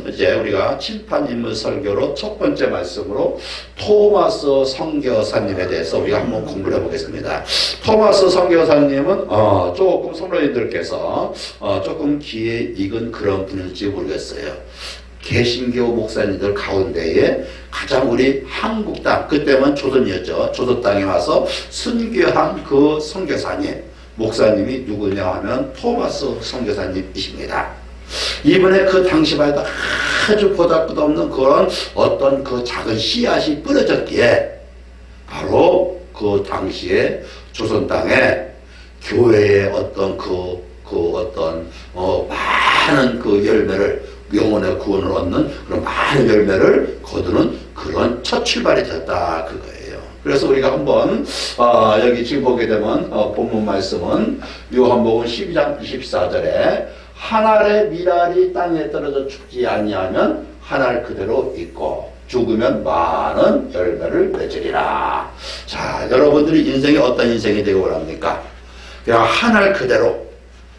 이제 우리가 칠판인물 설교로 첫 번째 말씀으로 토마스 선교사님에 대해서 우리가 한번 공부를 해보겠습니다. 토마스 선교사님은 조금 성도님들께서 조금 귀에 익은 그런 분일지 모르겠어요. 개신교 목사님들 가운데에 가장 우리 한국 땅, 그때만 조선이었죠. 조선 땅에 와서 순교한 그 선교사님, 목사님이 누구냐 하면 토마스 선교사님이십니다. 이번에 그 당시만 해도 아주 보잘것없는 그런 어떤 그 작은 씨앗이 뿌려졌기에 바로 그 당시에 조선 땅에 교회의 어떤 많은 그 열매를, 영혼의 구원을 얻는 그런 많은 열매를 거두는 그런 첫 출발이 됐다 그거예요. 그래서 우리가 한번 여기 지금 보게 되면 본문 말씀은 요한복음 12장 24절에 한 알의 밀알이 땅에 떨어져 죽지 아니하면 한 알 그대로 있고 죽으면 많은 열매를 맺으리라. 자, 여러분들이 인생이 어떤 인생이 되고 원합니까? 그냥 한 알 그대로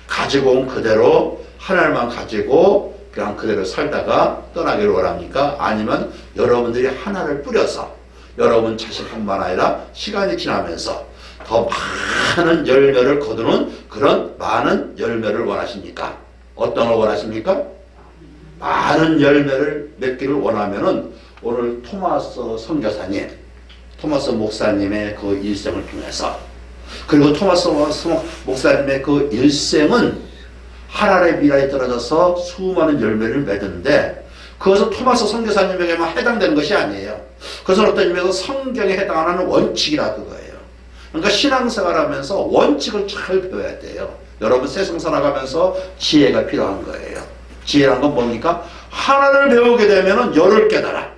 가지고 온 그대로 한 알만 가지고 그냥 그대로 살다가 떠나기를 원합니까? 아니면 여러분들이 하나를 뿌려서 여러분 자신뿐만 아니라 시간이 지나면서 더 많은 열매를 거두는 그런 많은 열매를 원하십니까? 어떤 걸 원하십니까? 많은 열매를 맺기를 원하면은 오늘 토마스 선교사님, 토마스 목사님의 그 일생을 통해서, 그리고 토마스 목사님의 그 일생은 한 알의 밀알이 떨어져서 수많은 열매를 맺는데 그것은 토마스 선교사님에게만 해당되는 것이 아니에요. 그것은 어떤 의미에서 성경에 해당하는 원칙이라 그거예요. 그러니까 신앙생활하면서 원칙을 잘 배워야 돼요. 여러분 세상 살아가면서 지혜가 필요한 거예요. 지혜란 건 뭡니까? 하나를 배우게 되면 열을 깨달아.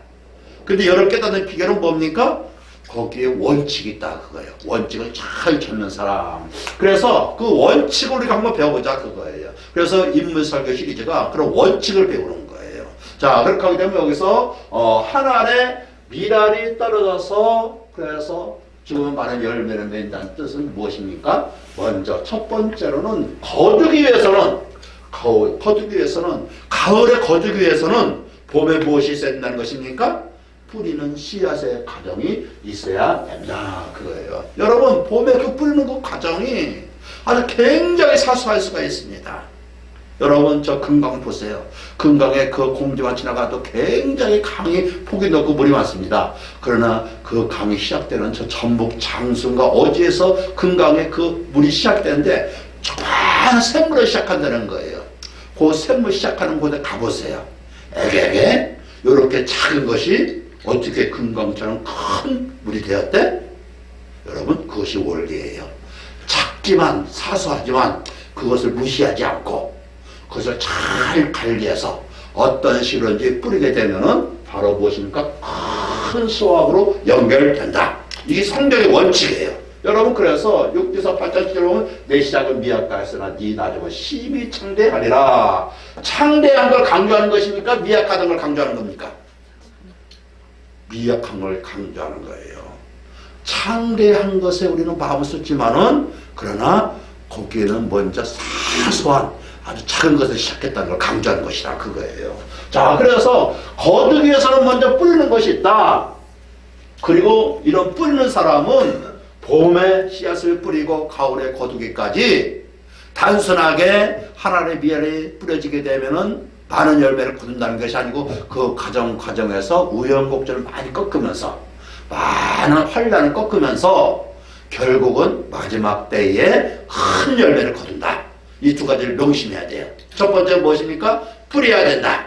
근데 열을 깨닫는 비결은 뭡니까? 거기에 원칙이 있다 그거예요. 원칙을 잘 찾는 사람. 그래서 그 원칙을 우리가 한번 배워보자 그거예요. 그래서 인물설교 시리즈가 그런 원칙을 배우는 거예요. 자, 그렇게 하게 되면 여기서 한 알의 밀알이 떨어져서 그래서 죽으면 많은 열매를 맺는다는 뜻은 무엇입니까? 먼저 첫 번째로는 거두기 위해서는 가을에 거두기 위해서는 봄에 무엇이 있어야 된다는 것입니까? 뿌리는 씨앗의 과정이 있어야 된다 그거예요. 여러분 봄에 그 뿌리는 그 과정이 아주 굉장히 사소할 수가 있습니다. 여러분 저 금강 보세요. 금강에 그 공지만 지나가도 굉장히 강이 폭이 넓고 물이 많습니다. 그러나 그 강이 시작되는 저 전북 장순과 어지에서 금강에 그 물이 시작되는데 조그마한 샘물로 시작한다는 거예요. 그 샘물 시작하는 곳에 가보세요. 에게게 이렇게 작은 것이 어떻게 금강처럼 큰 물이 되었대? 여러분 그것이 원리예요. 작지만 사소하지만 그것을 무시하지 않고 그것을 잘 관리해서 어떤 식으로인지 뿌리게 되면은 바로 무엇입니까? 큰 수확으로 연결된다. 이게 성경의 원칙이에요. 여러분 그래서 6지서 8장 7절 보면 내 시작은 미약하였으나 네 나중은 심히 창대하리라. 창대한 걸 강조하는 것입니까? 미약하던 걸 강조하는 겁니까? 미약한 걸 강조하는 거예요. 창대한 것에 우리는 마음을 썼지만은 그러나 거기에는 먼저 사소한 아주 작은 것을 시작했다는 걸 강조하는 것이다 그거예요. 자, 그래서 거두기 위해서는 먼저 뿌리는 것이 있다. 그리고 이런 뿌리는 사람은 봄에 씨앗을 뿌리고 가을에 거두기까지 단순하게 하나의 미알이 뿌려지게 되면은 많은 열매를 거둔다는 것이 아니고 그 과정에서 우여곡절을 많이 꺾으면서 많은 환난을 꺾으면서 결국은 마지막 때에 큰 열매를 거둔다. 이 두 가지를 명심해야 돼요. 첫 번째 무엇입니까? 뿌려야 된다.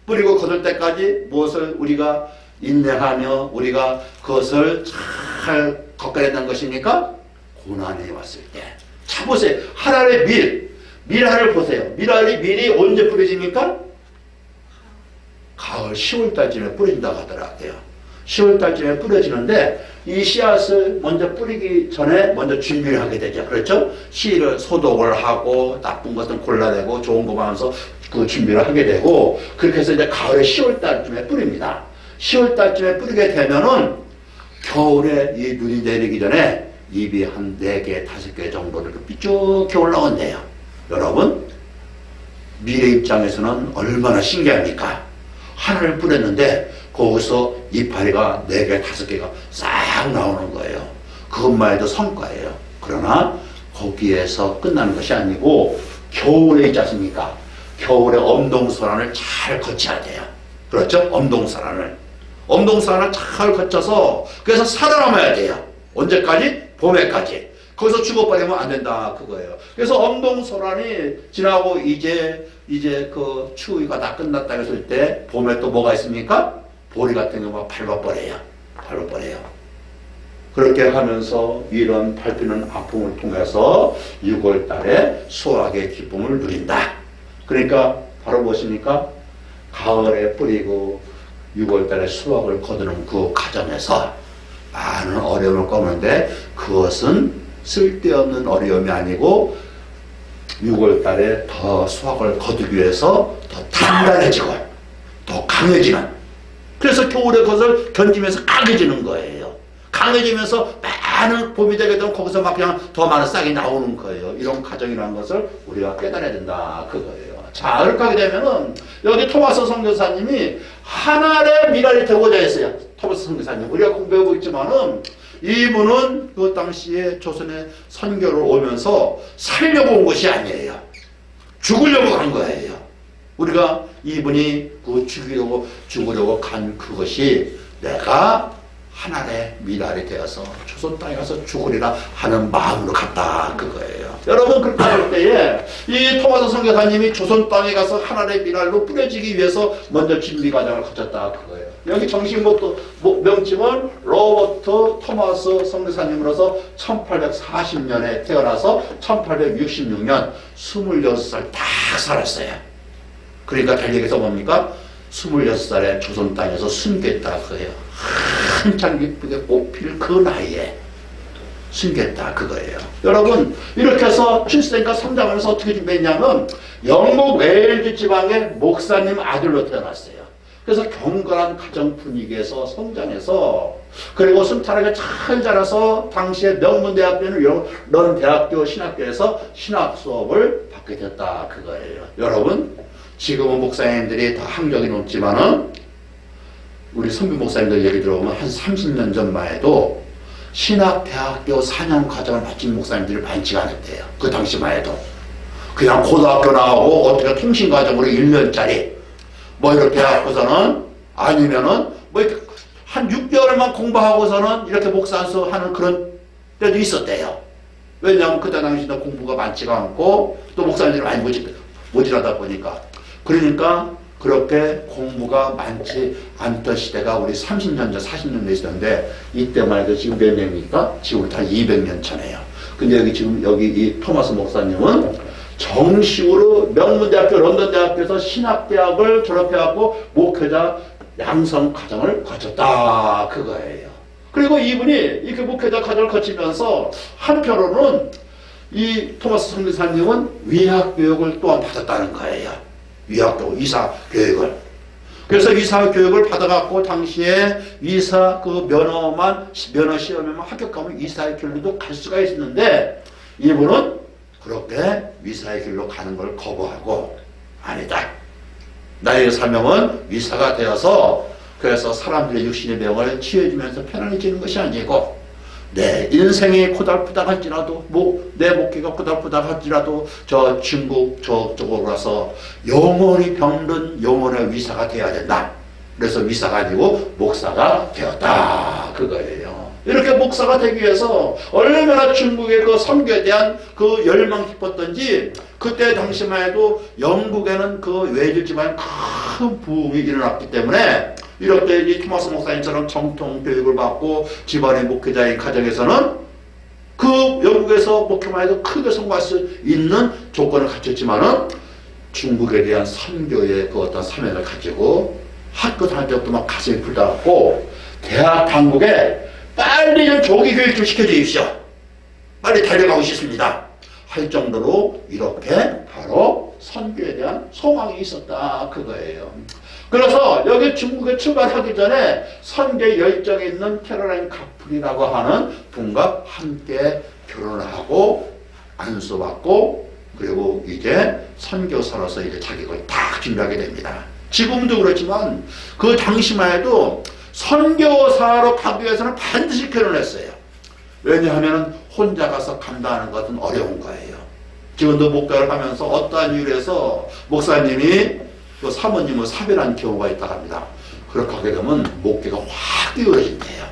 뿌리고 거둘 때까지 무엇을 우리가 인내하며 우리가 그것을 잘 겪어야 된다는 것입니까? 고난이 왔을 때. 자 보세요. 하나의 밀알을 보세요. 밀이 언제 뿌려집니까? 가을 10월달쯤에 뿌린다고 하더라고요. 10월달쯤에 뿌려지는데 이 씨앗을 먼저 뿌리기 전에 먼저 준비를 하게 되죠. 그렇죠? 씨를 소독을 하고 나쁜 것은 골라내고 좋은 것만 하면서 그 준비를 하게 되고 그렇게 해서 이제 가을에 10월달쯤에 뿌립니다. 10월달쯤에 뿌리게 되면은 겨울에 이 눈이 내리기 전에 잎이 한 4개, 5개 정도를 삐쭉히 올라온대요. 여러분 미래 입장에서는 얼마나 신기합니까? 하나를 뿌렸는데 거기서 이파리가 4개, 5개가 싹 나오는 거예요. 그것만 해도 성과예요. 그러나 거기에서 끝나는 것이 아니고 겨울에 있지 않습니까? 겨울에 엄동설안을 잘 거쳐야 돼요. 그렇죠? 엄동설안을 잘 거쳐서 그래서 살아남아야 돼요. 언제까지? 봄에까지. 거기서 죽어버리면 안 된다 그거예요. 그래서 엄동설안이 지나고 이제 그 추위가 다 끝났다 했을 때 봄에 또 뭐가 있습니까? 보리 같은 경우가 밟아버려요. 그렇게 하면서 이런 밟히는 아픔을 통해서 6월 달에 수확의 기쁨을 누린다. 그러니까 바로 무엇입니까? 가을에 뿌리고 6월 달에 수확을 거두는 그 과정에서 많은 어려움을 겪는데 그것은 쓸데없는 어려움이 아니고 6월 달에 더 수확을 거두기 위해서 더 단단해지고 더 강해지는, 그래서 겨울에 그것을 견디면서 강해지는 거예요. 강해지면서 많은 봄이 되게 되면 거기서 막 그냥 더 많은 싹이 나오는 거예요. 이런 과정이라는 것을 우리가 깨달아야 된다 그거예요. 자, 이렇게 하게 되면은 여기 토마스 선교사님이 하나의 미랄이 되고자 했어요. 토마스 선교사님 우리가 공부하고 있지만은 이분은 그 당시에 조선에 선교를 오면서 살려고 온 것이 아니에요. 죽으려고 간 거예요. 우리가 이분이 그 죽으려고 간 그것이 내가 하나의 미랄이 되어서 조선 땅에 가서 죽으리라 하는 마음으로 갔다 그거예요. 여러분 그렇게 할 때에 이 토마스 선교사님이 조선 땅에 가서 하나의 미랄로 뿌려지기 위해서 먼저 준비 과정을 거쳤다 그거예요. 여기 정식 명칭은 로버트 토마스 선교사님으로서 1840년에 태어나서 1866년 26살 딱 살았어요. 그러니까 달력에서 뭡니까? 26살에 조선 땅에서 숨겼다 그거예요. 한참 기쁘게 꽃필 그 나이에 숨겼다 그거예요. 여러분 이렇게 해서 출생과 성장하면서 어떻게 준비했냐면 영국 웨일즈 지방의 목사님 아들로 태어났어요. 그래서 경건한 가정 분위기에서 성장해서 그리고 순탄하게 잘 자라서 당시에 명문대학교는 이런 대학교 신학교에서 신학 수업을 받게 됐다 그거예요. 여러분 지금은 목사님들이 다 학력이 높지만은 우리 선교 목사님들 얘기 들어보면 한 30년 전만 해도 신학대학교 4년 과정을 마친 목사님들이 많지가 않았대요. 그 당시만 해도 그냥 고등학교 나오고 어떻게 통신과정으로 1년짜리 뭐 이렇게 하고서는 아니면은 뭐 한 6개월만 공부하고서는 이렇게 목사수 하는 그런 때도 있었대요. 왜냐하면 그때 당시에 공부가 많지가 않고 또 목사님들이 많이 모질하다 보니까. 그러니까 그렇게 공부가 많지 않던 시대가 우리 30년 전 40년 전에 있었는데 이때만 해도 지금 몇 년입니까? 지금부터 한 200년 전에요. 근데 여기 이 토마스 목사님은 정식으로 명문대학교 런던대학교에서 신학대학을 졸업해갖고 목회자 양성 과정을 거쳤다 그거예요. 그리고 이분이 이렇게 목회자 과정을 거치면서 한편으로는 이 토마스 선교사님은 위학교육을 또한 받았다는 거예요. 위학교육, 의사교육을. 그래서 의사교육을 받아갖고 당시에 의사 그 면허 시험에만 합격하면 의사의 길로도 갈 수가 있었는데 이분은 그렇게 의사의 길로 가는 걸 거부하고 아니다. 나의 사명은 의사가 되어서 그래서 사람들의 육신의 병을 치유해주면서 편안해지는 것이 아니고 내 인생이 고달프다 할지라도 내 목회가 고달프다 할지라도 저 중국 저쪽으로 가서 영원히 병든 영혼의 의사가 되어야 된다. 그래서 의사가 아니고 목사가 되었다 그거예요. 이렇게 목사가 되기 위해서 얼마나 중국의 그 선교에 대한 그 열망이 깊었던지 그때 당시만 해도 영국에는 그 웨일즈 집안에 큰 부흥이 일어났기 때문에 이렇게 이 토마스 목사님처럼 정통 교육을 받고 집안의 목회자의 가정에서는 그 영국에서 목회만 해도 크게 성공할 수 있는 조건을 갖췄지만은 중국에 대한 선교의 그 어떤 사명을 가지고 학교 다닐 때부터 막 가슴이 불타갖고 대학 당국에 빨리 좀 조기 교육 좀 시켜주십시오. 빨리 달려가고 싶습니다. 할 정도로 이렇게 바로 선교에 대한 소망이 있었다 그거예요. 그래서 여기 중국에 출발하기 전에 선교 열정에 있는 캐롤라인 카플이라고 하는 분과 함께 결혼을 하고 안수받고 그리고 이제 선교사로서 이제 자격을 딱 준비하게 됩니다. 지금도 그렇지만 그 당시만 해도 선교사로 가기 위해서는 반드시 결혼했어요. 왜냐하면 혼자 가서 감당하는 것은 어려운 거예요. 지금도 목회를 하면서 어떠한 이유에서 목사님이 그 사모님을 사별한 경우가 있다고 합니다. 그렇게 하게 되면 목회가 확 기울어진대요.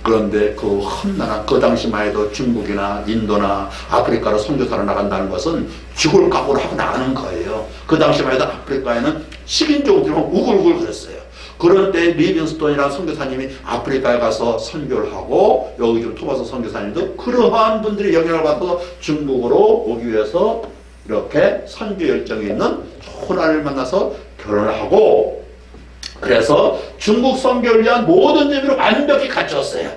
그런데 그 험난한 그 당시만 해도 중국이나 인도나 아프리카로 선교사로 나간다는 것은 죽을 각오를 하고 나가는 거예요. 그 당시만 해도 아프리카에는 식인종들이 우글우글 그랬어요. 그런 때 리빙스톤이라는 선교사님이 아프리카에 가서 선교를 하고 여기 좀 토마스 선교사님도 그러한 분들이 영향을 받아서 중국으로 오기 위해서 이렇게 선교 열정이 있는 좋은 아내를 만나서 결혼을 하고 그래서 중국 선교를 위한 모든 점으로 완벽히 갖췄어요.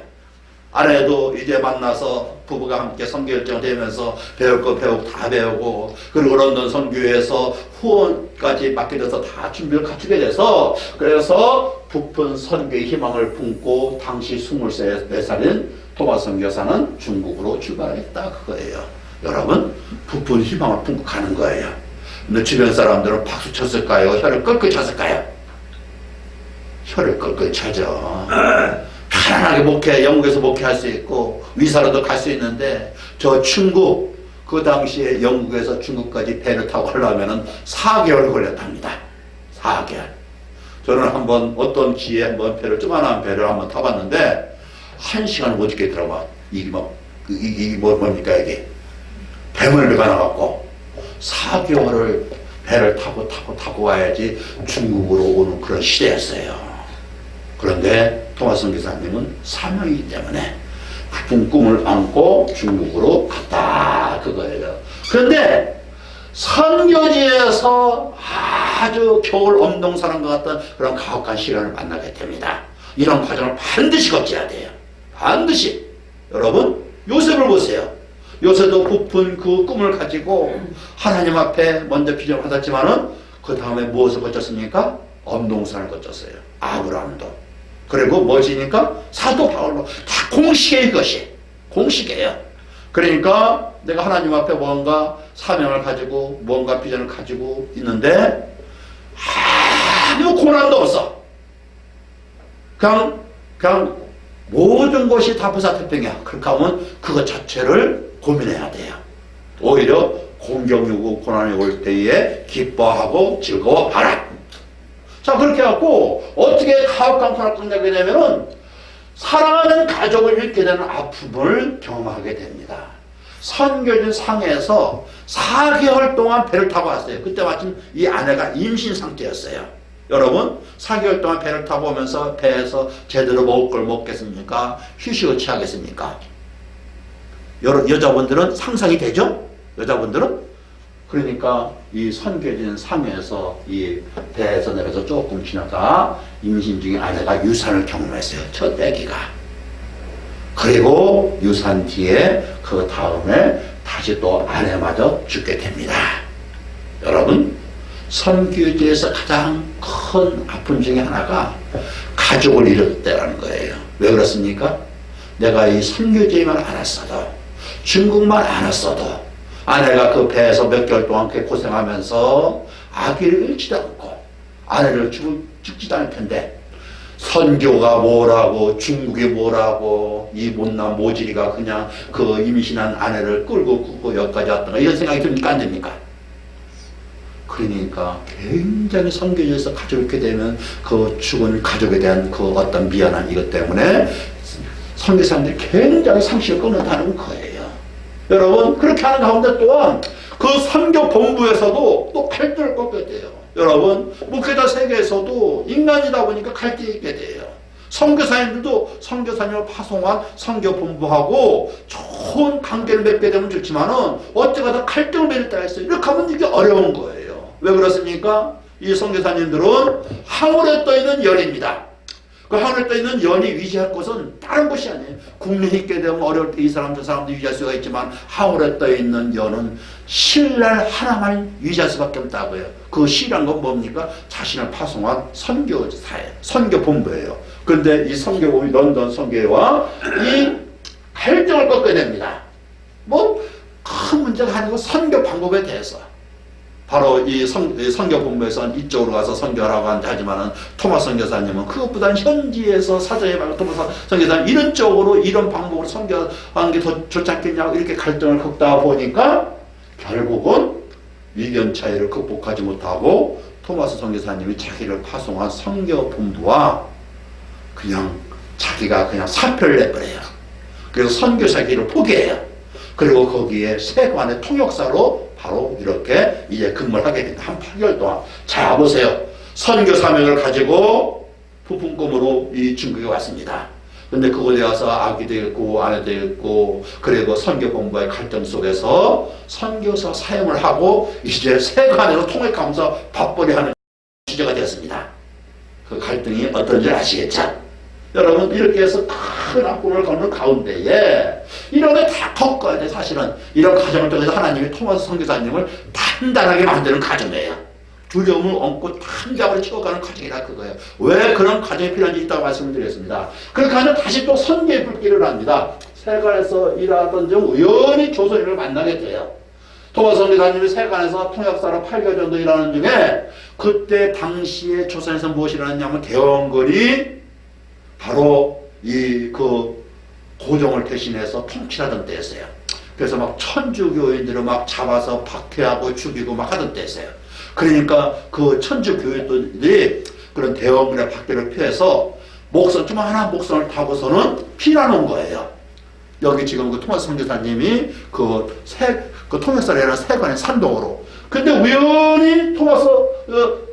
아내도 이제 만나서 부부가 함께 선교 열정을 되면서 배울 거 배우고 다 배우고 그리고 런던 선교회에서 후원까지 맡겨져서 다 준비를 갖추게 돼서 그래서 부푼 선교의 희망을 품고 당시 24살인 토마스 선교사는 중국으로 출발했다 그거예요. 여러분 부푼 희망을 품고 가는 거예요. 근데 주변 사람들은 박수 쳤을까요? 혀를 끌끌 쳤을까요? 혀를 끌끌 차죠. 편안하게 목회, 영국에서 목회할 수 있고 위사로도 갈 수 있는데 저 중국, 그 당시에 영국에서 중국까지 배를 타고 가려면 4개월 걸렸답니다. 4개월. 저는 한번 어떤 기회에 한번 배를, 조그만한 배를 한번 타봤는데 1시간을 못 있겠더라고요. 이게 뭡니까 이게. 배멀미가 나갖고 4개월을 배를 타고 와야지 중국으로 오는 그런 시대였어요. 그런데 토마스 선교사님은 사명이기 때문에 깊은 꿈을 안고 중국으로 갔다 그거예요. 그런데 선교지에서 아주 겨울 엄동사랑과 같은 그런 가혹한 시련을 만나게 됩니다. 이런 과정을 반드시 거쳐야 돼요. 반드시. 여러분 요셉을 보세요. 요셉도 부푼 그 꿈을 가지고 하나님 앞에 먼저 비전을 받았지만은 그 다음에 무엇을 거쳤습니까? 엄동산을 거쳤어요. 아브라함도. 그리고 무엇이니까? 사도 바울로. 다 공식이에요, 이것이. 공식이에요. 그러니까 내가 하나님 앞에 뭔가 사명을 가지고 뭔가 비전을 가지고 있는데 아무 고난도 없어. 그냥 모든 것이 다 부사태평이야. 그렇게 하면 그것 자체를 고민해야 돼요. 오히려 공경이 오고 고난이 올 때에 기뻐하고 즐거워하라. 자, 그렇게 해갖고 어떻게 가혹한 고난을 끝내게 되면은 사랑하는 가족을 잃게 되는 아픔을 경험하게 됩니다. 선교진 상해에서 4개월 동안 배를 타고 왔어요. 그때 마침 이 아내가 임신 상태였어요. 여러분 4개월 동안 배를 타고 오면서 배에서 제대로 먹을 걸 먹겠습니까? 휴식을 취하겠습니까? 여자분들은 상상이 되죠? 여자분들은? 그러니까 이 선교진 상해에서 이 배에서 내려서 조금 지나가 임신 중에 아내가 유산을 경험했어요. 첫 아기가. 그리고 유산 뒤에 그 다음에 다시 또 아내마저 죽게 됩니다. 여러분 선교지에서 가장 큰 아픔 중에 하나가 가족을 잃을 때라는 거예요. 왜 그렇습니까? 내가 이 선교지만 알았어도 중국만 알았어도 아내가 그 배에서 몇 개월 동안 그렇게 고생하면서 아기를 잃지도 않고 아내를 죽지도 않을 텐데 선교가 뭐라고 중국이 뭐라고 이 못난 모질이가 그냥 그 임신한 아내를 끌고 여기까지 왔던가 이런 생각이 듭니까 안 듭니까? 그러니까 굉장히 선교지에서 가족이 있게 되면 그 죽은 가족에 대한 그 어떤 미안함 이것 때문에 선교사님들이 굉장히 상식을 끊었다는 거예요. 여러분 그렇게 하는 가운데 또한 그 선교 본부에서도 또 갈등을 꺾게 돼요. 여러분 목회자 세계에서도 인간이다 보니까 갈등이 있게 돼요. 선교사님들도 선교사님을 파송한 선교 본부하고 좋은 관계를 맺게 되면 좋지만은 어쩌다 갈등을 맺을 때가 있어요. 이렇게 하면 이게 어려운 거예요. 왜 그렇습니까? 이 선교사님들은 하늘에 떠있는 연입니다. 그 하늘에 떠있는 연이 유지할 것은 다른 것이 아니에요. 국민이 있게 되면 어려울 때 이 사람 저 사람도 유지할 수가 있지만 하늘에 떠있는 연은 신랄 하나만 유지할 수밖에 없다고요. 그 신이란 건 뭡니까? 자신을 파송한 선교사예요. 선교본부예요. 그런데 이 선교본부 런던 선교회와 이 갈등을 꺾게 됩니다. 뭐 큰 문제가 아니고 선교 방법에 대해서 바로 이 선교 본부에서는 이쪽으로 가서 선교하라고 하지만은 토마스 선교사님은 그것보다는 현지에서 사정에 말고 토마스 선교사님 이런 쪽으로 이런 방법으로 선교하는 게 더 좋지 않겠냐고 이렇게 갈등을 겪다 보니까 결국은 의견 차이를 극복하지 못하고 토마스 선교사님이 자기를 파송한 선교 본부와 그냥 자기가 그냥 사표를 내버려요. 그래서 선교사 길을 포기해요. 그리고 거기에 세관의 통역사로 바로 이렇게 이제 근무를 하게 됩니다. 한 8개월 동안. 자, 보세요. 선교 사명을 가지고 부푼 꿈으로 이 중국에 왔습니다. 근데 그곳에 와서 아기도 있고 아내도 있고 그리고 선교 본부의 갈등 속에서 선교사 사역을 하고 이제 세관으로 통역하면서 밥벌이 하는 주제가 되었습니다. 그 갈등이 어떤지 아시겠죠? 여러분 이렇게 해서 큰 악보를 걷는 가운데에 이런 게 다 겪어야 돼. 사실은 이런 과정을 통해서 하나님이 토마스 선교사님을 단단하게 만드는 과정이에요. 두려움을 얹고 탄장으로 채워가는 과정이라 그거예요. 왜 그런 과정이 필요한지 있다고 말씀을 드렸습니다. 그렇게 하면 다시 또 선교의 불길을 합니다. 세관에서 일하던 중 우연히 조선인을 만나게 돼요. 토마스 선교사님이 세관에서 통역사로 8개월 정도 일하는 중에 그때 당시에 조선에서 무엇이 일어났냐면 대원군이 바로 그 고종을 대신해서 통치하던 때였어요. 그래서 막 천주교인들을 막 잡아서 박해하고 죽이고 막 하던 때였어요. 그러니까 그 천주교인들이 그런 대원군의 박해를 피해서 목선, 조그마한 목선을 타고서는 피난온 거예요. 여기 지금 그 토마스 선교사님이 그 통역사를 하는 세관의 산동으로. 근데 우연히 토마스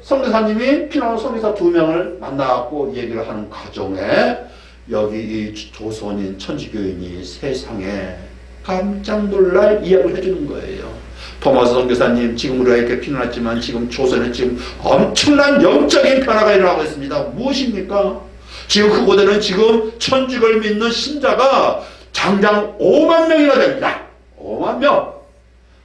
선교사님이 피난온 선교사 2명을 만나고 얘기를 하는 과정에 여기 이 조선인 천주교인이 세상에 깜짝 놀랄 이야기를 해주는 거예요. 토마스 선교사님, 지금 우리가 이렇게 피난왔지만 지금 조선에 지금 엄청난 영적인 변화가 일어나고 있습니다. 무엇입니까? 지금 그곳에는 지금 천주교를 믿는 신자가 장장 5만 명이나 됩니다. 5만 명.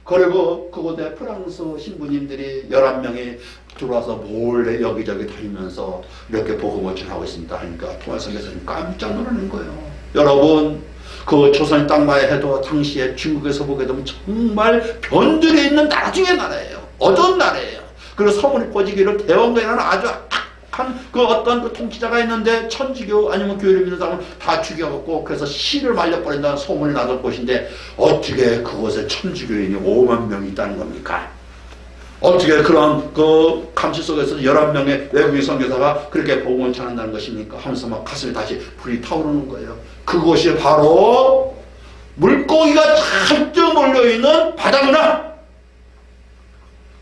그리고 그곳에 프랑스 신부님들이 11명이 들어와서 몰래 여기저기 다니면서 이렇게 복음을 전하고 있습니다 하니까 토마스 선교사님 깜짝 놀라는 거예요. 여러분 그 조선 땅만 해도 당시에 중국에서 보게 되면 정말 변들이 있는 나라 중에 나라예요. 어두운 나라예요. 그리고 소문이 퍼지기를 대원군이라는 아주 악한 그 어떤 그 통치자가 있는데 천주교 아니면 교회를 믿는 사람을 다 죽여갖고 그래서 씨를 말려버린다는 소문이 나던 곳인데 어떻게 그곳에 천주교인이 5만 명이 있다는 겁니까? 어떻게 그런 그 감시 속에서 11명의 외국인 선교사가 그렇게 복음을 전한다는 것입니까? 하면서 막 가슴에 다시 불이 타오르는 거예요. 그곳이 바로 물고기가 잔뜩 몰려있는 바다구나.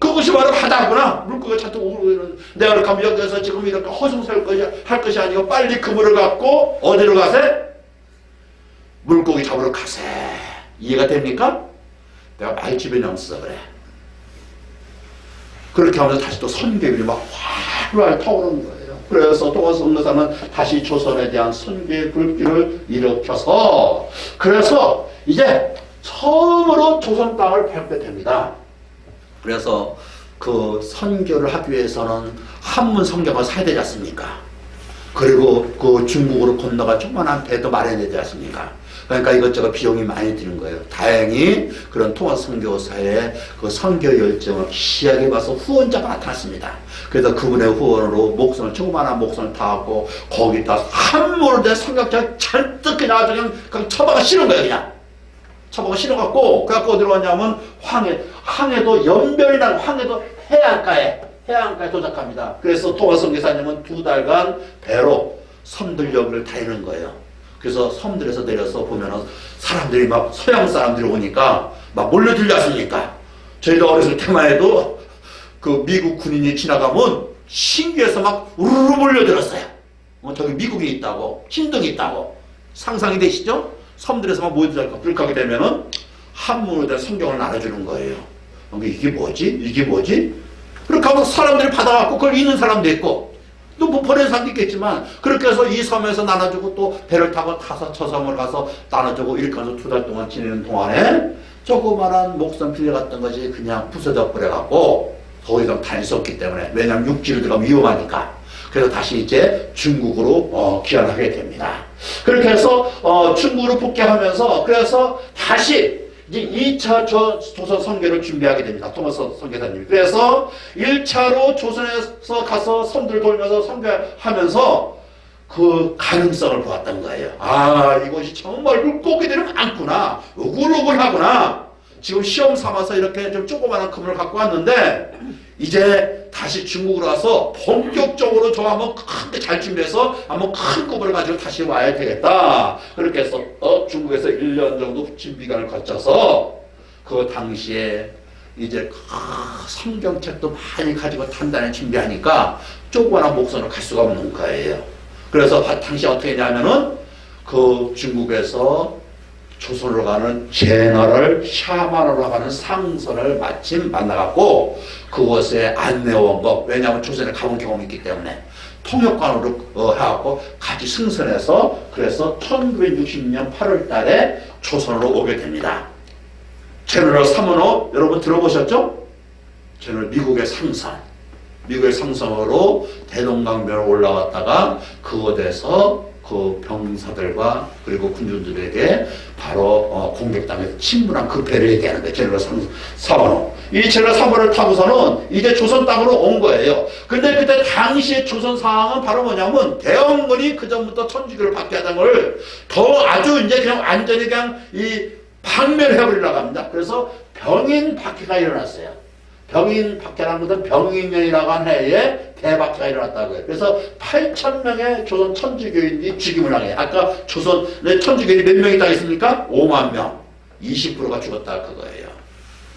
그것이 바로 바다구나. 물고기가 잔뜩 오르고 있는. 내가 그렇게 하면 여기서 지금 이렇게 허송할 것이 아니고 빨리 그물을 갖고 어디로 가세? 물고기 잡으러 가세. 이해가 됩니까? 내가 말주변형 써 그래. 그렇게 하면서 다시 또 선교율이 막 활활 타오르는 거예요. 그래서 토마스 선교사는 다시 조선에 대한 선교의 불길을 일으켜서 그래서 이제 처음으로 조선 땅을 밟게 됩니다. 그래서 그 선교를 하기 위해서는 한문 성경을 사야 되지 않습니까? 그리고 그 중국으로 건너가 조그만한 배도 마련해야 되지 않습니까? 그러니까 이것저것 비용이 많이 드는 거예요. 다행히 그런 토마스 선교사의 그 선교 열정을 시하게 봐서 후원자가 나타났습니다. 그래서 그분의 후원으로 조그마한 목선을 타고 거기다 한물을 된 삼각자를 잔뜩 그냥 아주 그냥 처박아 실은 거예요. 그냥 처박아 실어갖고 그래갖고 어디로 갔냐면 항해도 연변이 나는 항해도 해안가에 도착합니다. 그래서 토마스 선교사님은 2달간 배로 섬들 여기를 다니는 거예요. 그래서 섬들에서 내려서 보면은 사람들이 막 서양 사람들이 오니까 막 몰려들지 않습니까? 저희도 어렸을 때만 해도 그 미국 군인이 지나가면 신기해서 막 우르르 몰려들었어요. 저기 미국이 있다고, 신등이 있다고. 상상이 되시죠? 섬들에서 막 모여들고 그렇게 하게 되면은 한문으로 된 성경을 나눠주는 거예요. 이게 뭐지? 그렇게 하면 사람들이 받아갖고 그걸 읽는 사람도 있고 또 뭐 버리는 사람도 있겠지만 그렇게 해서 이 섬에서 나눠주고 또 배를 타고 타서 저 섬을 가서 나눠주고 이렇게 해서 2달 동안 지내는 동안에 조그만한 목선 빌려갔던 것이 그냥 부서져 버려갖고 더 이상 다닐 수 없기 때문에 왜냐하면 육지로 들어가면 위험하니까 그래서 다시 이제 중국으로 귀환하게 됩니다. 그렇게 해서 중국으로 복귀하면서 그래서 다시 이제 2차 조선 선교를 준비하게 됩니다. 토마스 선교사님이. 그래서 1차로 조선에서 가서 선들 돌면서 선교하면서 그 가능성을 보았던 거예요. 아, 이것이 정말 물고기들이 많구나. 우글우글하구나. 지금 시험 삼아서 이렇게 좀 조그마한 그물을 갖고 왔는데 이제 다시 중국으로 와서 본격적으로 저 한번 크게 잘 준비해서 한번 큰 그물을 가지고 다시 와야 되겠다. 그렇게 해서 중국에서 1년 정도 준비기간을 거쳐서 그 당시에 이제 성경책도 많이 가지고 단단히 준비하니까 조그마한 목선으로 갈 수가 없는 거예요. 그래서 당시 어떻게 했냐면은 그 중국에서 조선으로 가는 제너럴 샤만으로 가는 상선을 마침 만나갖고 그곳에 안내온 거, 왜냐하면 조선에 가본 경험이 있기 때문에 통역관으로 해갖고 같이 승선해서 그래서 1960년 8월 달에 조선으로 오게 됩니다. 제너럴 사문호 여러분 들어보셨죠? 제너럴 미국의 상선. 미국의 상선으로 대동강변을 올라왔다가 그곳에서 그 병사들과 그리고 군중들에게 바로 공격당해서 침몰한 그 배를 얘기하는 거예요. 제너럴 사문호. 이 제너럴 사문호를 타고서는 이제 조선 땅으로 온 거예요. 근데 그때 당시의 조선 상황은 바로 뭐냐면 대원군이 그 전부터 천주교를 받게 하던 걸 더 아주 이제 그냥 완전히 그냥 이 박멸해버리려고 합니다. 그래서 병인 박해가 일어났어요. 병인 박해라는 것은 병인년이라고 하는 해에 대박해가 일어났다고 해요. 그래서 8,000명의 조선 천주교인이 죽임을 당해요. 아까 조선의 천주교인이 몇 명이 당했습니까? 5만 명. 20%가 죽었다 그거예요.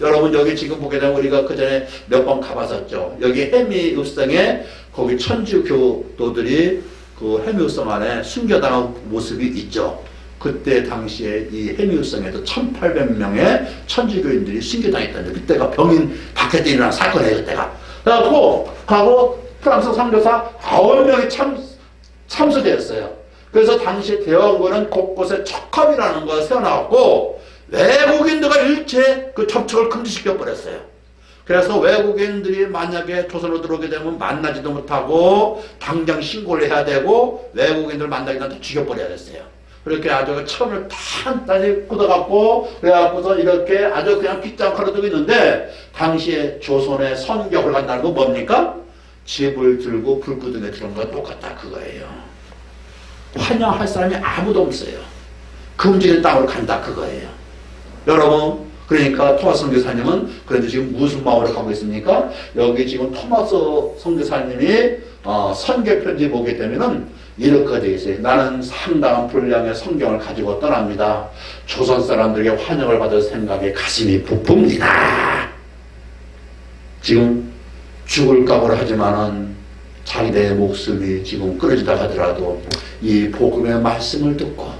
여러분 여기 지금 보게 되면 우리가 그 전에 몇 번 가봤었죠. 여기 해미읍성에 거기 천주교도들이 그 해미읍성 안에 숨겨당한 모습이 있죠. 그때 당시에 이 해미읍성에도 1,800명의 천주교인들이 숨겨당했다는데 그때가 병인 박해 때 일어난 사건이에요. 그때가. 그래갖고 프랑스 선교사 9명이 참수되었어요. 그래서 당시 대원군은 곳곳에 척합이라는 걸 세워나왔고 외국인들과 일체 그 접촉을 금지시켜 버렸어요. 그래서 외국인들이 만약에 조선으로 들어오게 되면 만나지도 못하고 당장 신고를 해야 되고 외국인들 만나기 전에 죽여버려야 됐어요. 그렇게 아주 처음을 단단히 굳어갖고 그래갖고서 이렇게 아주 그냥 빗장 걸어두고 있는데 당시에 조선의 선격을 간다는 건 뭡니까? 집을 들고 불구덩이에 들어온 거랑 똑같다 그거예요. 환영할 사람이 아무도 없어요. 금지된 땅으로 간다 그거예요. 여러분 그러니까 토마스 선교사님은 그런데 지금 무슨 마음으로 가고 있습니까? 여기 지금 토마스 선교사님이 선교 편지 보게 되면은 이렇게 되어 있어요. 나는 상당한 분량의 성경을 가지고 떠납니다. 조선 사람들에게 환영을 받을 생각에 가슴이 부풉니다. 지금 죽을 각오를 하지만은 자기들의 목숨이 지금 끊어지다 하더라도 이 복음의 말씀을 듣고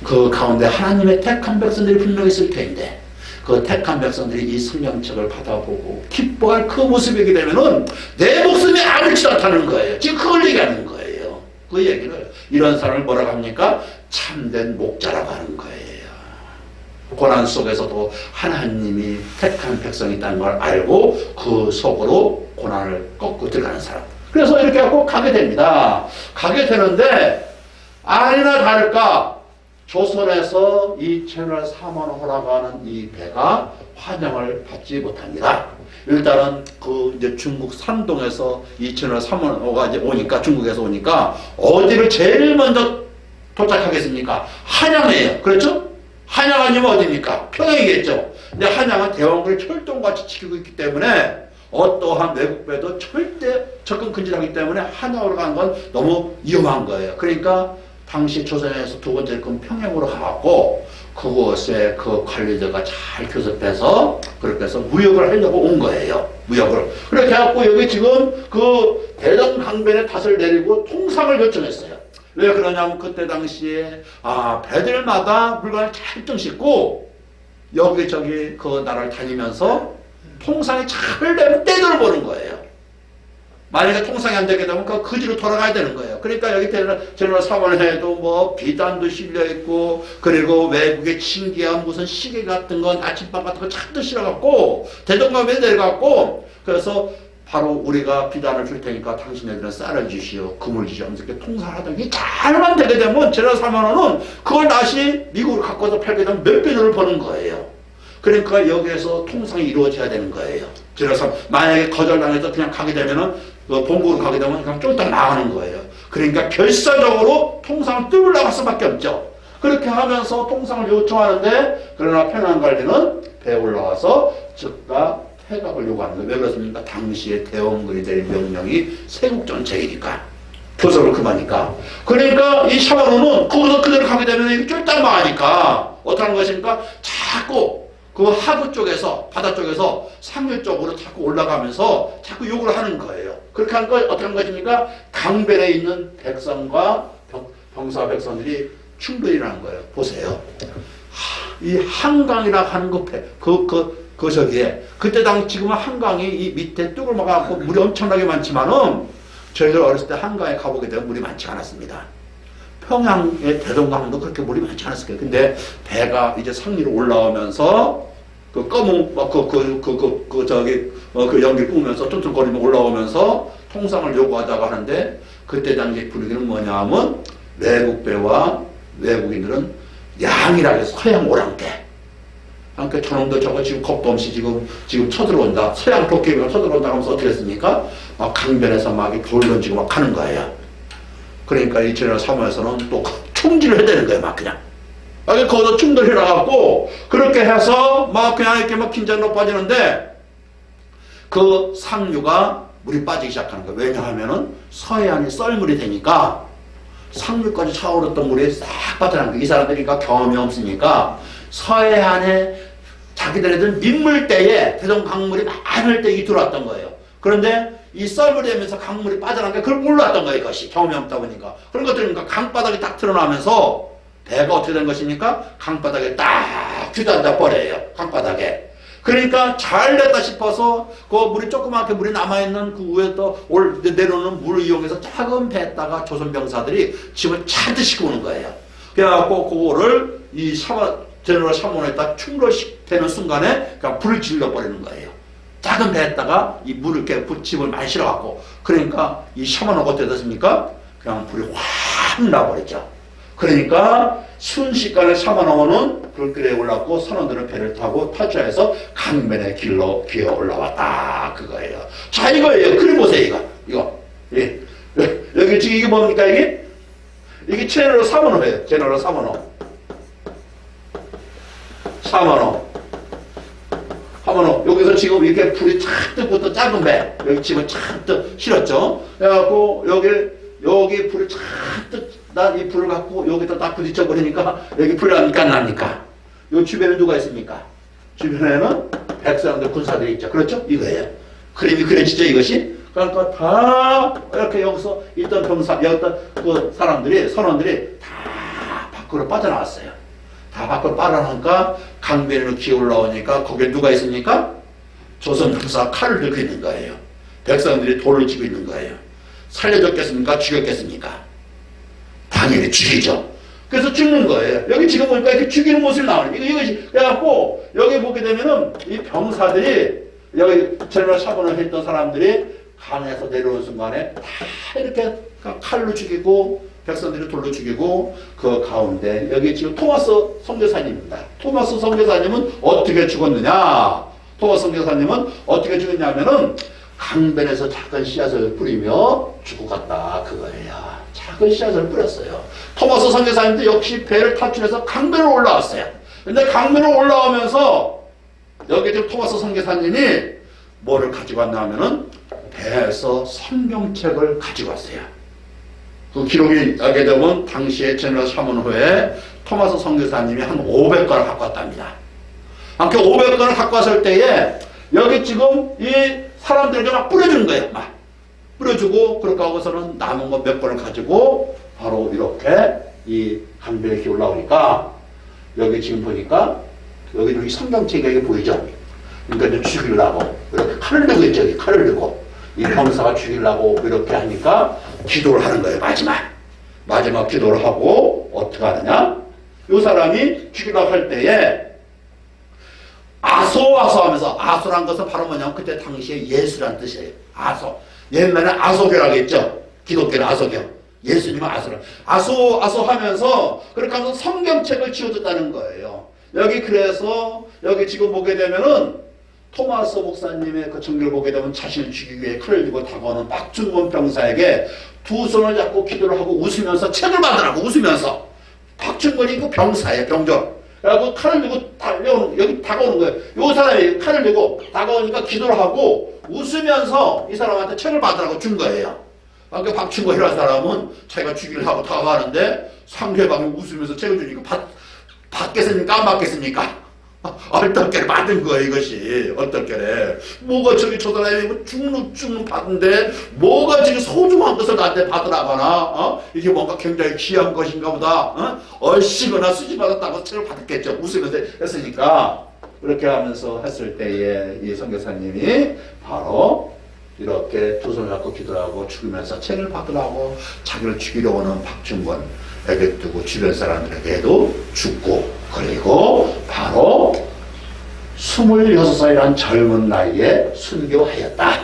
그 가운데 하나님의 택한 백성들이 분명히 있을 텐데 그 택한 백성들이 이 성경책을 받아보고 기뻐할 그 모습이게 되면은 내 목숨이 아무렇지도 않다는 거예요. 지금 그걸 얘기하는 거예요. 그 얘기를 이런 사람을 뭐라고 합니까? 참된 목자라고 하는 거예요. 고난 속에서도 하나님이 택한 백성이 있다는 걸 알고 그 속으로 고난을 꺾고 들어가는 사람. 그래서 이렇게 하고 가게 됩니다. 가게 되는데 아니나 다를까 조선에서 이 채널 사만호라고 하는 이 배가 환영을 받지 못합니다. 일단은 그 이제 중국 산동에서 이 채널 사만호가 이제 오니까 중국에서 오니까 어디를 제일 먼저 도착하겠습니까? 한양이에요. 그렇죠? 한양 아니면 어디입니까? 평양이겠죠. 근데 한양은 대원군이 철동같이 지키고 있기 때문에 어떠한 외국배도 절대 접근 금지하기 때문에 한양으로 가는 건 너무 위험한 거예요. 그러니까 당시 조선에서 두 번째 그 평양으로 가고 그곳에 그 관리자가 잘 교섭해서 그렇게 해서 무역을 하려고 온 거예요. 무역을. 그렇게 해갖고 여기 지금 그 대동강변에 탓을 내리고 통상을 결정했어요. 왜 그러냐면 그때 당시에 배들마다 물건을 잘 싣고 여기저기 그 나라를 다니면서 통상이 잘 되면 떼들어 보는 거예요. 만약에 통상이 안 되게 되면 그 뒤로 돌아가야 되는 거예요. 그러니까 여기 제너럴 사원회도 뭐 비단도 실려있고 그리고 외국의 신기한 무슨 시계 같은 거 나침반 같은 거 차도 실어갖고 대동강변에 내려갖고 그래서 바로 우리가 비단을 줄 테니까 당신네들은 쌀을 주시오, 금을 주시오 하면서 이렇게 통사를 하던 게 잘만 되게 되면 제너럴 사모노는 그걸 다시 미국으로 갖고서 팔게 되면 몇 배 돈을 버는 거예요. 그러니까 여기에서 통상이 이루어져야 되는 거예요. 제너럴 사모노 만약에 거절당해서 그냥 가게 되면은 본국으로 가게 되면 그냥 쫄딱 나가는 거예요. 그러니까 결사적으로 통상을 뚫으려고 할 수밖에 없죠. 그렇게 하면서 통상을 요청하는데 그러나 평양관리는 배에 올라와서 즉각 퇴각을 요구하는 거예요. 왜 그렇습니까? 당시에 대원군이 될 명령이 세국정책이니까. 교섭을 금하니까. 그러니까 이 샤바노는 거기서 그대로 가게 되면 이게 쫄딱 망하니까 어떻게 하는 것입니까? 자꾸 그 하구 쪽에서 바다 쪽에서 상류 쪽으로 자꾸 올라가면서 자꾸 요구를 하는 거예요. 그렇게 하는 거 어떻게 하는 것입니까? 강변에 있는 백성과 병사 백성들이 충돌이 나는 거예요. 보세요. 이 한강이라 하는 그 저기에 그때 당시 지금은 한강이 이 밑에 뚝을 막아갖고 물이 엄청나게 많지만은 저희들 어렸을 때 한강에 가보게 되면 물이 많지 않았습니다. 평양의 대동강도 그렇게 물이 많지 않았을 거예요. 근데 배가 이제 상류로 올라오면서 그 검은 그 연기 뿜으면서 퉁퉁거리며 올라오면서 통상을 요구하다가 하는데 그때 당시 분위기는 뭐냐 하면 외국배와 외국인들은 양이라 해서 서양 오랑캐. 그러니까 저놈들 저거 지금 겁도 없이 지금 쳐들어온다. 서양 도깨비가 쳐들어온다 하면서 어떻게 했습니까? 막 강변에서 막 돌 던지고 막 하는 거예요. 그러니까 이 제너럴 사모에서는 또 총질을 해야 되는 거예요, 막 그냥. 거기서 충돌이 나갖고, 그렇게 해서 막 그냥 이렇게 막 긴장로 빠지는데, 그 상류가 물이 빠지기 시작하는 거예요. 왜냐하면은 서해안이 썰물이 되니까, 상류까지 차오르던 물이 싹 빠져나간 거예요. 이 사람들이 그러니까 경험이 없으니까, 서해안에 자기들애들 민물대에 대동 강물이 많을 때 이 들어왔던 거예요. 그런데 이 썰물이 되면서 강물이 빠져나간 게 그걸 몰랐던 거예요. 이것이 경험이 없다 보니까. 그런 것들이니까 강바닥이 딱 드러나면서 배가 어떻게 된 것입니까? 강바닥에 딱 주저앉아 버려요. 강바닥에. 그러니까 잘 됐다 싶어서 그 물이 조그맣게 물이 남아있는 그 위에 또 내려오는 물을 이용해서 작은 배에다가 조선병사들이 집을 차듯이 싣고 오는 거예요. 그래갖고 그거를 이 제너럴 사모노에다 충돌되는 순간에 그냥 불을 질러버리는 거예요. 작은 배에다가 이 물을 이렇게 집을 많이 실어갖고. 그러니까 이 샤머노가 어떻게 됐습니까? 그냥 불이 확 나버리죠. 그러니까 순식간에 샤머노는 불길에 올랐고 선원들은 배를 타고 탈출해서 강변의 길로 기어 올라왔다. 그거예요. 자, 이거예요. 그림 보세요, 이거. 예. 여기 지금 이게 뭡니까, 이게? 이게 제너럴 사모노예요. 제너럴 사모노. 사모노. 여기서 지금 이렇게 불이 찬뜩부터 작은 배, 여기 집을 찬뜩 실었죠. 그래갖고, 여기 불이 찬뜩, 난 이 불을 갖고 여기다 딱 부딪혀 버리니까, 여기 불이 납니까? 안 납니까? 요 주변에 누가 있습니까? 주변에는 백성들, 군사들이 있죠. 그렇죠? 이거예요. 그림이 그려지죠, 이것이? 그러니까 다, 이렇게 여기서 있던 병사, 여기던 그 사람들이, 선원들이 다 밖으로 빠져나왔어요. 다 밖으로 빠져나오니까 강변으로 기어 올라오니까 거기에 누가 있습니까? 조선 병사가 칼을 들고 있는 거예요. 백성들이 돌을 쥐고 있는 거예요. 살려줬겠습니까? 죽였겠습니까? 당연히 죽이죠. 그래서 죽는 거예요. 여기 지금 보니까 이렇게 죽이는 모습이 나오는 이것이 그래갖고 여기 보게 되면은 이 병사들이 여기 제너럴 사모노 했던 사람들이 강에서 내려오는 순간에 다 이렇게 칼로 죽이고 백성들이 돌로 죽이고 그 가운데 여기 지금 토마스 선교사님입니다. 토마스 선교사님은 어떻게 죽었느냐? 토마스 선교사님은 어떻게 죽었냐면은 강변에서 작은 씨앗을 뿌리며 죽어갔다. 그거예요. 작은 씨앗을 뿌렸어요. 토마스 선교사님도 역시 배를 탈출해서 강변으로 올라왔어요. 근데 강변으로 올라오면서 여기 지금 토마스 선교사님이 뭐를 가지고 왔냐 하면은 배에서 성경책을 가지고 왔어요. 그 기록이 나게 되면 당시에 제너럴 사모노에 토마스 선교사님이 한 500권을 갖고 왔답니다. 그 500권을 갖고 왔을 때에 여기 지금 이 사람들에게 막 뿌려주는 거예요. 막 뿌려주고 그렇게 하고서는 남은 거 몇 권을 가지고 바로 이렇게 이 강변에 이렇게 올라오니까 여기 지금 보니까 여기 성경책이 여기 보이죠? 그러니까 이제 죽이려고 이렇게 칼을 들고 있죠. 여기 칼을 들고 이 병사가 죽이려고 이렇게 하니까 기도를 하는 거예요. 마지막 기도를 하고 어떻게 하느냐? 이 사람이 죽이려고 할 때에 아소 하면서 아소란 것은 바로 뭐냐면 그때 당시에 예수란 뜻이에요. 아소. 옛날에 아소교라고 했죠. 기독교는 아소교. 예수님은 아소라. 아소 하면서 그렇게 하면서 성경책을 지어줬다는 거예요. 여기 그래서 여기 지금 보게 되면은 토마스 목사님의 그 정규를 보게 되면 자신을 죽이기 위해 칼을 들고 다가오는 박준권 병사에게 두 손을 잡고 기도를 하고 웃으면서 책을 받으라고 웃으면서 박준권이 그 병사예요. 병정. 그래갖고 칼을 들고 달려오는 여기 다가오는 거예요. 요 사람이 칼을 들고 다가오니까 기도를 하고 웃으면서 이 사람한테 책을 받으라고 준 거예요. 그러니까 박준권이라는 사람은 자기가 죽이려 하고 다가가는데 상대방이 웃으면서 책을 주니까 받겠습니까? 안 받겠습니까? 얼떨결에 받은 거예요, 이것이. 얼떨결에. 뭐가 저기 저 사람이 뭐 죽는 받은데, 뭐가 저기 소중한 것을 나한테 받으라거나, 이게 뭔가 굉장히 귀한 것인가 보다, 얼씨거나 수지 받았다고 책을 받았겠죠. 웃으면서 했으니까. 그렇게 하면서 했을 때에 이 선교사님이 바로 이렇게 두 손을 잡고 기도하고 죽으면서 책을 받으라고 자기를 죽이려 오는 박준권에게 두고 주변 사람들에게도 죽고, 그리고 바로 26살이란 젊은 나이에 순교하였다.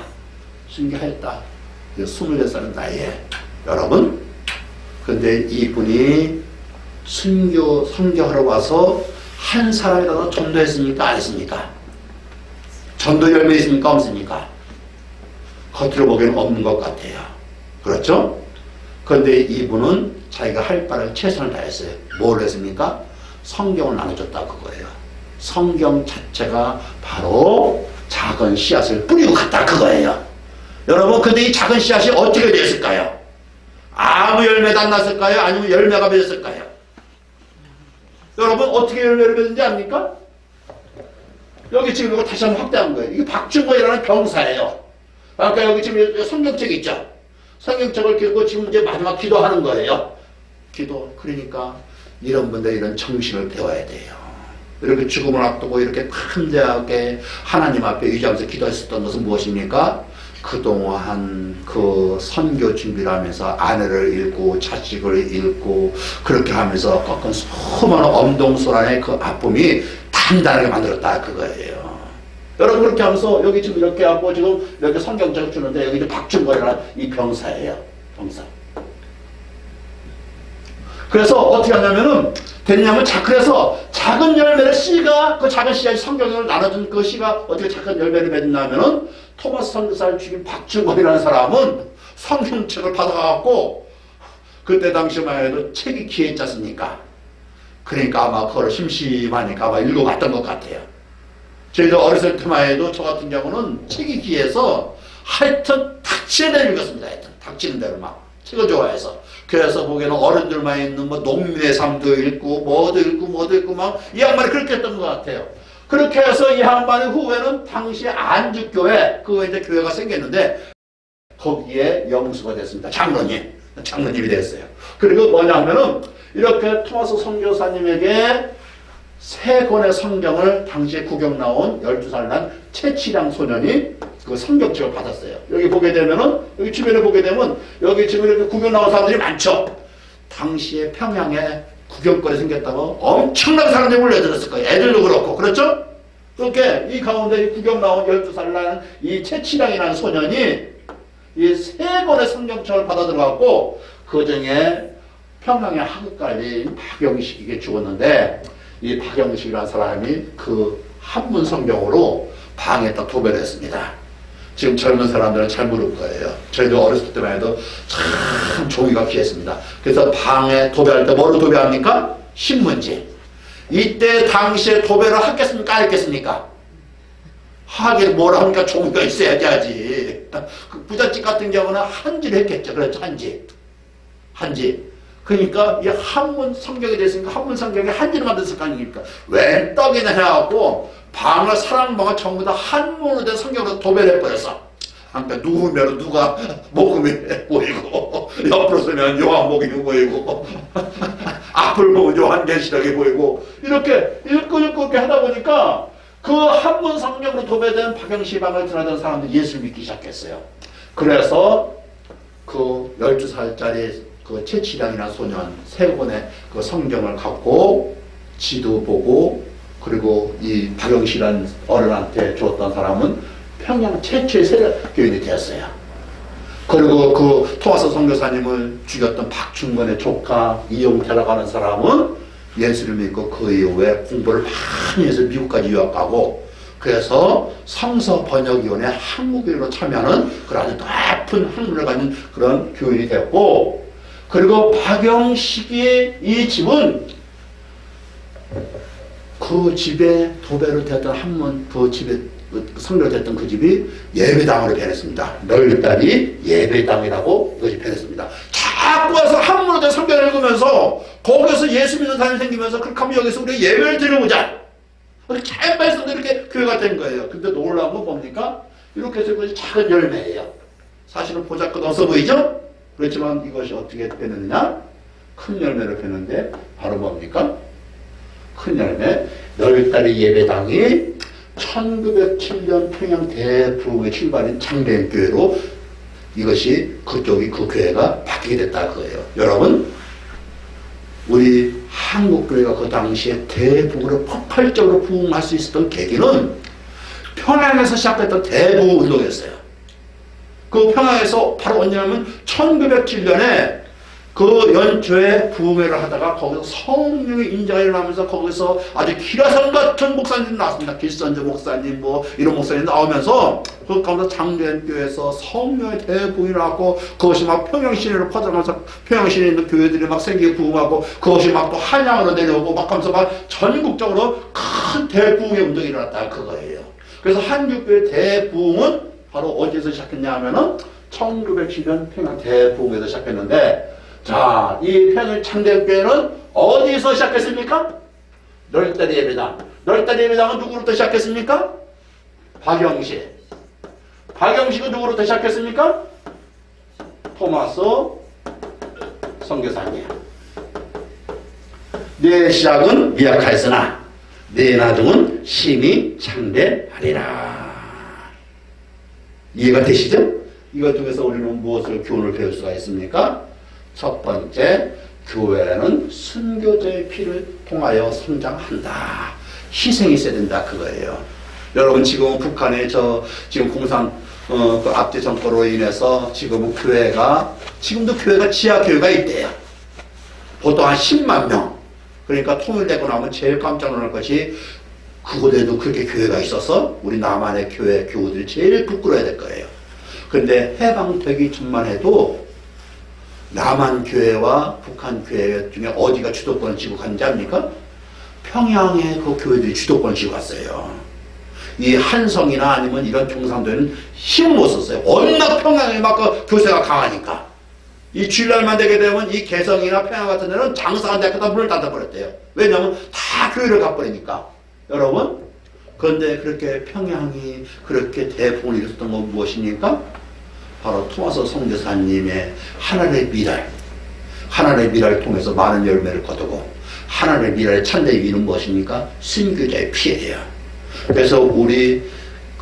순교하였다. 26살 나이에. 여러분, 근데 이분이 선교하러 와서 한 사람이라도 전도했습니까? 안 했습니까? 전도 열매 있습니까? 없습니까? 겉으로 보기에는 없는 것 같아요. 그렇죠? 그런데 이분은 자기가 할 바를 최선을 다했어요. 뭘 했습니까? 성경을 나눠줬다 그거예요. 성경 자체가 바로 작은 씨앗을 뿌리고 갔다 그거예요. 여러분, 근데 이 작은 씨앗이 어떻게 됐을까요? 아무 열매도 안 났을까요? 아니면 열매가 맺었을까요? 여러분, 어떻게 열매를 맺는지 압니까? 여기 지금 이거 다시 한번 확대한 거예요. 이게 박준권이라는 병사예요. 아까 여기 지금 성경책 있죠? 성경책을 읽고 지금 이제 마지막 기도하는 거예요. 기도. 그러니까 이런 분들 이런 정신을 배워야 돼요. 이렇게 죽음을 앞두고 이렇게 담대하게 하나님 앞에 의지하면서 기도했었던 것은 무엇입니까? 그동안 그 선교 준비를 하면서 아내를 잃고 자식을 잃고 그렇게 하면서 꺾은 수많은 엄동소란의 그 아픔이 단단하게 만들었다 그거예요. 여러분, 그렇게 하면서 여기 지금 이렇게 하고 지금 이렇게 성경책을 주는데 여기 박준권이라는 이 병사예요. 병사. 그래서 어떻게 하냐면은 됐냐면 그래서 작은 열매를 씨가 그 작은 씨앗이 성경을 나눠준 그 씨가 어떻게 작은 열매를 맺냐면은 토마스 선교사를 죽인 박준권이라는 사람은 성경책을 받아갖고 그때 당시만 해도 책이 귀했지 않습니까? 그러니까 아마 그걸 심심하니까 아마 읽어봤던 것 같아요. 저희도 어렸을 때만 해도 저 같은 경우는 책이 귀해서 하여튼 닥치는 대로 읽었습니다. 하여튼 닥치는 대로 막 책을 좋아해서. 그래서 보기에는 어른들만 있는 뭐 농민의 삶도 읽고 뭐도 읽고 막 이 양반이 그렇게 했던 것 같아요. 그렇게 해서 이 양반이 후에는 당시 안주교회 그 이제 교회가 생겼는데 거기에 영수가 됐습니다. 장로님이 됐어요. 그리고 뭐냐면은 이렇게 토마스 선교사님에게 3권의 성경을 당시에 구경 나온 12살 난 최치량 소년이 그 성경책을 받았어요. 여기 보게 되면은, 여기 주변에 보게 되면, 여기 지금 이렇게 구경 나온 사람들이 많죠? 당시에 평양에 구경거리 생겼다고 엄청난 사람들이 몰려들었을 거예요. 애들도 그렇고, 그렇죠? 그렇게 이 가운데 이 구경 나온 12살 난 이 최치량이라는 소년이 이 3권의 성경책을 받아 들어갔고, 그 중에 평양의 하극갈리 박영식에게 죽었는데, 이 박영식이라는 사람이 그 한문 성경으로 방에다 도배를 했습니다. 지금 젊은 사람들은 잘 모를 거예요. 저희도 어렸을 때만 해도 참 종이가 귀했습니다. 그래서 방에 도배할 때 뭐로 도배합니까? 신문지. 이때 당시에 도배를 하겠습니까? 안 했겠습니까? 하게 뭐라 하니까 종이가 있어야지 하지. 그 부잣집 같은 경우는 한지를 했겠죠. 그렇죠. 한지. 그러니까 이 한문 성경이 됐으니까 한문 성경에 한지를 만들었을 거 아닙니까? 웬 떡이나 해갖고 방을 사랑방을 전부 다 한문으로 된 성경으로 도배를 해버렸어. 그러니까 누우면 누가 목음이 보이고 옆으로 서면 요한복음이 보이고 앞을 보면 요한계시록이 보이고 이렇게 읽고 이렇게 하다 보니까 그 한문 성경으로 도배된 박영시 방을 드나든 사람들이 예수를 믿기 시작했어요. 그래서 그 12살짜리 그 최치량이라는 소년 3권의 그 성경을 갖고 지도 보고 그리고 이 박영실한 어른한테 줬던 사람은 평양 최초의 세력 교인이 되었어요. 그리고 그 토마스 선교사님을 죽였던 박충건의 조카 이용태라고 하는 사람은 예수를 믿고 그 이후에 공부를 많이 해서 미국까지 유학 가고, 그래서 성서 번역위원회 한국인으로 참여하는 그런 아주 높은 학문을 가진 그런 교인이 됐고, 그리고 박영식의 이 집은 그 집에 도배로 됐던 한문, 그 집에 성교로 됐던 그 집이 예배당으로 변했습니다. 널다리 예배당이라고 그것이 변했습니다. 자꾸 와서 한문으로 된 성경을 읽으면서 거기서 예수 믿는 사람이 생기면서 그렇게 하면 여기서 우리 예배를 드려보자. 잘 말해서 이렇게 교회가 된 거예요. 근데 놀라운 건 뭡니까? 이렇게 해서 이것이 작은 열매예요. 사실은 보잘것 없어 보이죠? 그렇지만 이것이 어떻게 되느냐? 큰 열매를 폈는데 바로 뭡니까? 큰 열매. 널다리 예배당이 1907년 평양 대부흥의 출발인 창대교회로 이것이 그쪽이 그 교회가 바뀌게 됐다 그거예요. 여러분, 우리 한국교회가 그 당시에 대부흥으로 폭발적으로 부흥할 수 있었던 계기는 평양에서 시작됐던 대부흥 운동이었어요. 그 평양에서 바로 언제냐면 1907년에 그 연초에 부흥회를 하다가 거기서 성령의 인자가 일어나면서 거기서 아주 기라성 같은 목사님들이 나왔습니다. 길선조 목사님 뭐 이런 목사님 나오면서 그 가운데 장대교회에서 성령의 대부흥이 나왔고, 그것이 막 평양 시내로 퍼져가면서 평양 시내에 있는 교회들이 막 생기게 부흥하고, 그것이 막 또 한양으로 내려오고 막 하면서 막 전국적으로 큰 대부흥의 운동이 일어났다 그거예요. 그래서 한국교회 대부흥은 바로 어디서 시작했냐 하면은 1910년 평양 대부흥에서 시작했는데, 자, 이 평양 창대교회는 어디서 시작했습니까? 널다리 예배당. 널다리 예배당은 누구로부터 시작했습니까? 박영식. 박영식은 누구로부터 시작했습니까? 토마스 선교사님. 내 시작은 미약하였으나 내 나중은 심히 창대하리라. 이해가 되시죠? 이것 중에서 우리는 무엇을 교훈을 배울 수가 있습니까? 첫 번째, 교회는 순교자의 피를 통하여 성장한다. 희생이 있어야 된다 그거예요. 여러분, 지금 북한의 지금 공산 그 압제 정권으로 인해서 지금은 지금도 교회가 지하 교회가 있대요. 보통 한 10만 명. 그러니까 통일되고 나면 제일 깜짝 놀랄 것이, 그곳에도 그렇게 교회가 있어서 우리 남한의 교회 교우들이 제일 부끄러워야 될 거예요. 그런데 해방되기 전만 해도 남한 교회와 북한 교회 중에 어디가 주도권을 쥐고 갔는지 압니까? 평양의 그 교회들이 주도권을 쥐고 갔어요. 이 한성이나 아니면 이런 경상도에는 힘을 못 썼어요. 워낙 평양에 막 그 교세가 강하니까. 이 주일날만 되게 되면 이 개성이나 평양 같은 데는 장사한 데까지 문을 닫아버렸대요. 왜냐하면 다 교회를 가버리니까. 여러분, 그런데 그렇게 평양이 그렇게 대부흥을 일으켰던 건 무엇입니까? 바로 토마스 선교사님의 하나님의 미랄을 통해서 많은 열매를 거두고, 하나님의 미랄의 찬대의 위는 무엇입니까? 순교자의 피예요. 그래서 우리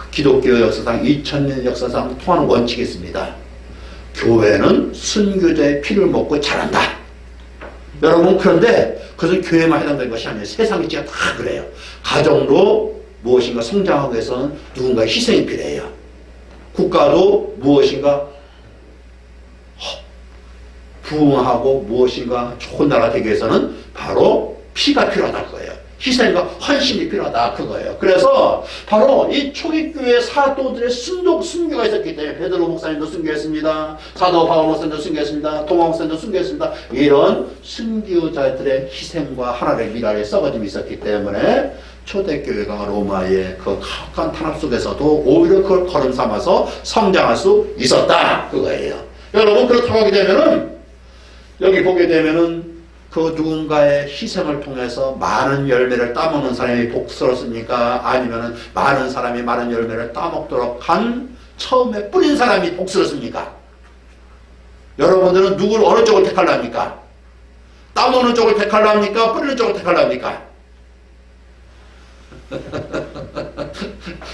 기독교 역사상 2000년 역사상 통하는 원칙이 있습니다. 교회는 순교자의 피를 먹고 자란다. 여러분, 그런데 그것은 교회만 해당되는 것이 아니에요. 세상이 다 그래요. 가정도 무엇인가 성장하기 위해서는 누군가의 희생이 필요해요. 국가도 무엇인가 부흥하고 무엇인가 좋은 나라가 되기 위해서는 바로 피가 필요하다 그거예요. 희생과 헌신이 필요하다 그거예요. 그래서 바로 이 초기교회 사도들의 순교가 있었기 때문에 베드로 목사님도 순교했습니다. 사도 바울 목사님도 순교했습니다. 도마 목사님도 순교했습니다. 이런 순교자들의 희생과 하나님의 미랄의 썩어짐이 있었기 때문에 초대교회가 로마의 그 가혹한 탄압 속에서도 오히려 그걸 걸음 삼아서 성장할 수 있었다 그거예요. 여러분, 그렇다고 하게 되면은 여기 보게 되면은 그 누군가의 희생을 통해서 많은 열매를 따먹는 사람이 복스럽습니까? 아니면은 많은 사람이 많은 열매를 따먹도록 한 처음에 뿌린 사람이 복스럽습니까? 여러분들은 누굴 어느 쪽을 택할랍니까? 따먹는 쪽을 택할랍니까? 뿌리는 쪽을 택할랍니까?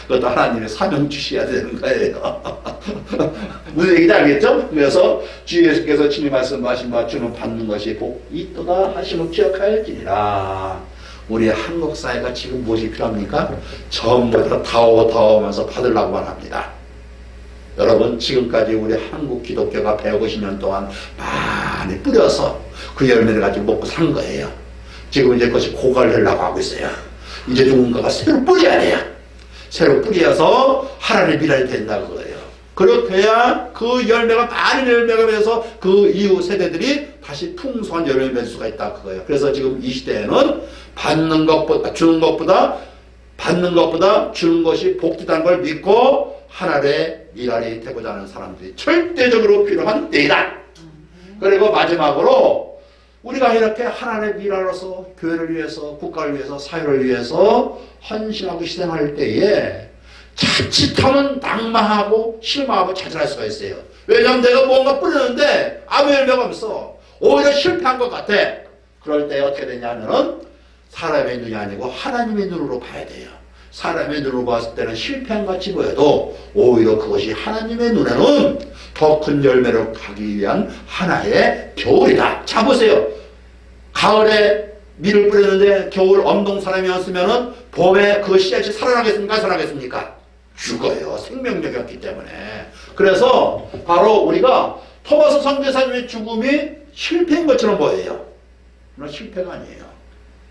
그것도 하나님의 사명 주셔야 되는 거예요. 무슨 얘기인지 알겠죠? 그래서 주 예수께서 친히 말씀하신 바 주는 받는 것이 복이 있도다 하심을 기억할지니라. 우리 한국 사회가 지금 무엇이 필요합니까? 전부 다 다오면서 받으려고만 합니다. 여러분, 지금까지 우리 한국 기독교가 150년 동안 많이 뿌려서 그 열매를 가지고 먹고 산 거예요. 지금 이제 그것이 고갈되려고 하고 있어요. 이제 누군가가 새로 뿌려야 돼요. 새로 뿌려서 하나님의 미랄이 된다는 거예요. 그렇게 해야 그 열매가 많은 열매가 맺어서 그 이후 세대들이 다시 풍성한 열매를 맺을 수가 있다 그거예요. 그래서 지금 이 시대에는 받는 것보다 주는 것보다 주는 것이 복되다는 걸 믿고 하나님의 미랄이 되고자 하는 사람들이 절대적으로 필요한 때이다. 그리고 마지막으로 우리가 이렇게 하나님의 미랄로서 교회를 위해서, 국가를 위해서, 사회를 위해서 헌신하고 희생할 때에 자칫하면 낭망하고 실망하고 좌절할 수가 있어요. 왜냐하면 내가 뭔가 뿌리는데 아무 열매가 없어. 오히려 실패한 것 같아. 그럴 때 어떻게 되냐면은 사람의 눈이 아니고 하나님의 눈으로 봐야 돼요. 사람의 눈으로 봤을 때는 실패한 같이 보여도 오히려 그것이 하나님의 눈에는 더 큰 열매를 가기 위한 하나의 겨울이다. 자 보세요. 가을에 밀을 뿌렸는데 겨울 엄동 사람이었으면은 봄에 그 씨앗이 살아나겠습니까? 살아나겠습니까? 죽어요. 생명력이 없기 때문에. 그래서 바로 우리가 토마스 선교사님의 죽음이 실패인 것처럼 보여요. 그러나 실패가 아니에요.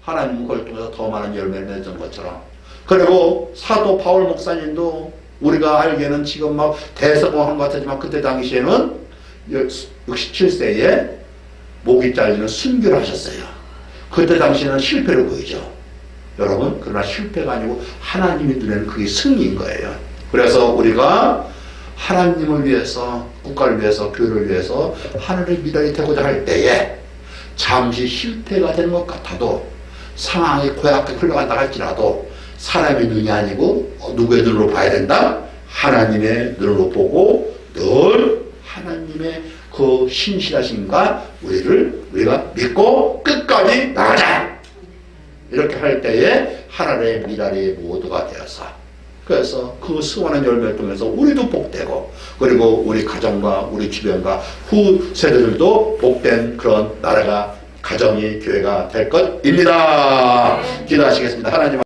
하나님은 그걸 통해서 더 많은 열매를 맺은 것처럼. 그리고 사도 바울 목사님도 우리가 알기에는 지금 막 대성공한 것 같지만 그때 당시에는 67세에 목이 잘리는 순교를 하셨어요. 그때 당시에는 실패를 보이죠. 여러분, 그러나 실패가 아니고 하나님의 눈에는 그게 승리인 거예요. 그래서 우리가 하나님을 위해서, 국가를 위해서, 교회를 위해서 하늘의 미랄이 되고자 할 때에 잠시 실패가 되는 것 같아도 상황이 고약하게 흘러간다 할지라도 사람의 눈이 아니고 누구의 눈으로 봐야 된다? 하나님의 눈으로 보고 늘 하나님의 그 신실하심과 우리가 믿고 끝까지 나가자! 이렇게 할 때에 하나님의 미랄이 모두가 되어서 그래서 그 수많은 열매를 통해서 우리도 복되고 그리고 우리 가정과 우리 주변과 후 세대들도 복된 그런 나라가 가정이 교회가 될 것입니다. 기도하시겠습니다. 하나님